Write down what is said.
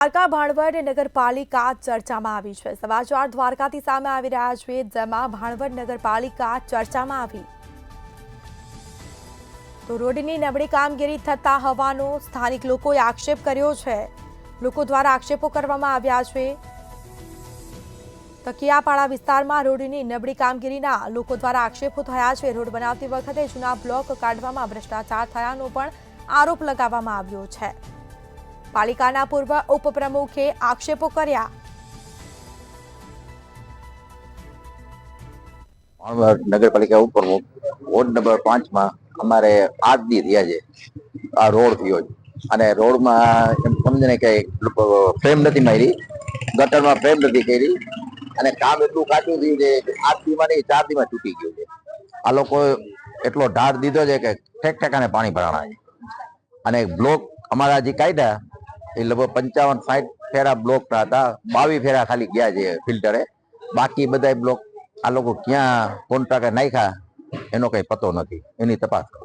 દ્વારકા ભાણવડ નગરપાલિકા ચર્ચામાં આવી છે। સમાચાર દ્વારકાથી સામે આવી રહ્યા છે, જેમાં ભાણવડ નગરપાલિકા ચર્ચામાં આવી તો રોડની નબળી કામગીરી થતા હોવાનો સ્થાનિક લોકોએ આક્ષેપ કર્યો છે। લોકો દ્વારા આક્ષેપો કરવામાં આવ્યા છે। તકિયાપાડા વિસ્તારમાં રોડની નબળી કામગીરીના લોકો દ્વારા આક્ષેપો થયા છે। રોડ બનાવતી વખતે જૂના બ્લોક કાઢવામાં ભ્રષ્ટાચાર થયાનો પણ આરોપ લગાવવામાં આવ્યો છે। પાલિકાના પૂર્વ ઉપપ્રમુખે આક્ષેપો કર્યા। નગરપાલિકા ઉપપ્રમુખ વોર્ડ નંબર 5 માં અમારે 8 દી થયા છે આ રોડ થયો છે અને રોડમાં એમ સમજીને કે ફ્રેમ નથી મારી, ગટરમાં ફ્રેમ નથી કરી અને કામ એટલું કાચું થયું છે કે 8 દીમાં નહીં 4 દીમાં તૂટી ગયું છે। આ લોકો એટલો ઢાળ દીધો છે કે ઠેક ઠેકાને પાણી ભરાણા છે અને બ્લોક અમારા જે કાઢ્યા એ લગભગ 55-60 ફેરા બ્લોક હતા, 22 ફેરા ખાલી ગયા છે ફિલ્ટરે, બાકી બધા બ્લોક આ લોકો ક્યાં કોન્ટ્રાક્ટર નાખ્યા એનો કઈ પતો નથી, એની તપાસ કરો।